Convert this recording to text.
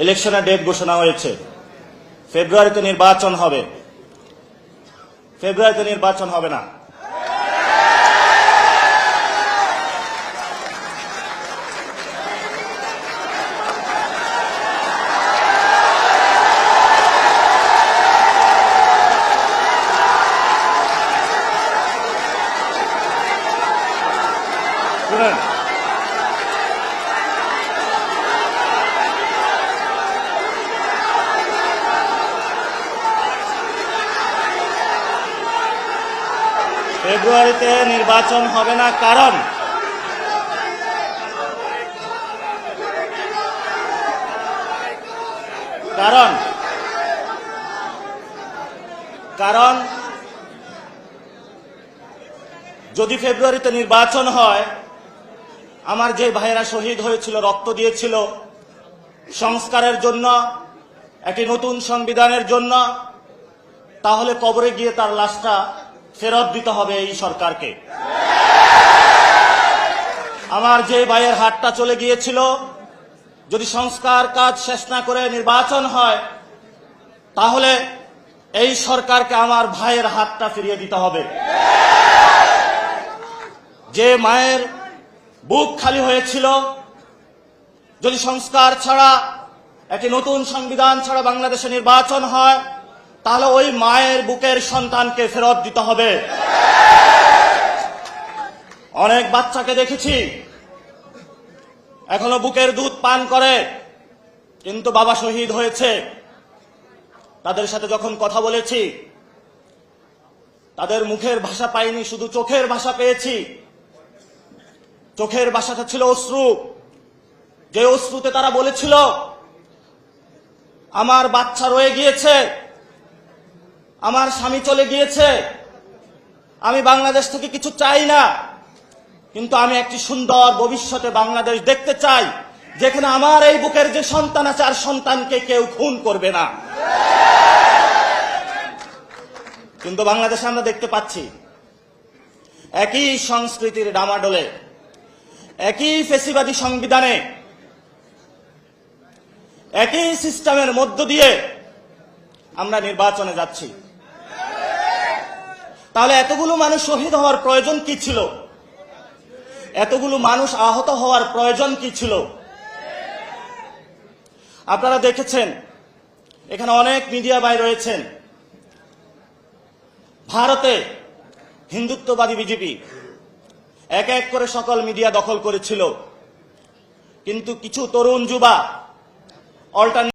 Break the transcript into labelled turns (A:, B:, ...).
A: ইলেকশনের ডেট ঘোষণা হয়েছে। ফেব্রুয়ারিতে নির্বাচন হবে। ফেব্রুয়ারিতে নির্বাচন হবে না। শুনেন, ফেব্রুয়ারিতে নির্বাচন হবে না, কারণ কারণ কারণ যদি ফেব্রুয়ারিতে নির্বাচন হয়, আমার যে ভাইয়েরা শহীদ হয়েছিল, রক্ত দিয়েছিল সংস্কারের জন্য, একটি নতুন সংবিধানের জন্য, তাহলে কবরে গিয়ে তার লাশটা ফেরত দিতে হবে এই সরকারকে। আমার যে ভাইয়ের হাতটা চলে গিয়েছিল, যদি সংস্কার কাজ শেষ না করে নির্বাচন হয়, তাহলে এই সরকারকে আমার ভাইয়ের হাতটা ফিরিয়ে দিতে হবে। যে মায়ের বুক খালি হয়েছিল, যদি সংস্কার ছাড়া, একটি নতুন সংবিধান ছাড়া বাংলাদেশে নির্বাচন হয়, তাহলে ওই মায়ের বুকের সন্তানকে ফেরত দিতে হবে। অনেক বাচ্চাকে দেখেছি এখনো বুকের দুধ পান করে, কিন্তু বাবা শহীদ হয়েছে। তাদের সাথে যখন কথা বলেছি, তাদের মুখের ভাষা পাইনি, শুধু চোখের ভাষা পেয়েছি। চোখের ভাষাটা ছিল অশ্রু। যে অশ্রুতে তারা বলেছিল, আমার বাচ্চা রয়ে গিয়েছে, আমার স্বামী চলে গিয়েছে, আমি বাংলাদেশ থেকে কিছু চাই না, কিন্তু আমি একটি সুন্দর ভবিষ্যতে বাংলাদেশ দেখতে চাই, যেখানে আমার এই বুকের যে সন্তান আছে, আর সন্তানকে কেউ খুন করবে না। কিন্তু বাংলাদেশে আমরা দেখতে পাচ্ছি একই সংস্কৃতির ডামাডোলে, একই ফেসিবাদী সংবিধানে, একই সিস্টেমের মধ্য দিয়ে আমরা নির্বাচনে যাচ্ছি। তাহলে এতগুলো মানুষ শহীদ হওয়ার প্রয়োজন কি ছিল? এতগুলো মানুষ আহত হওয়ার প্রয়োজন কি ছিল? আপনারা দেখেছেন, এখানে অনেক মিডিয়া ভাই রয়েছেন। ভারতে হিন্দুত্ববাদী বিজেপি এক এক করে সকল মিডিয়া দখল করেছিল, কিন্তু কিছু তরুণ যুবা অল্টারনেটিভ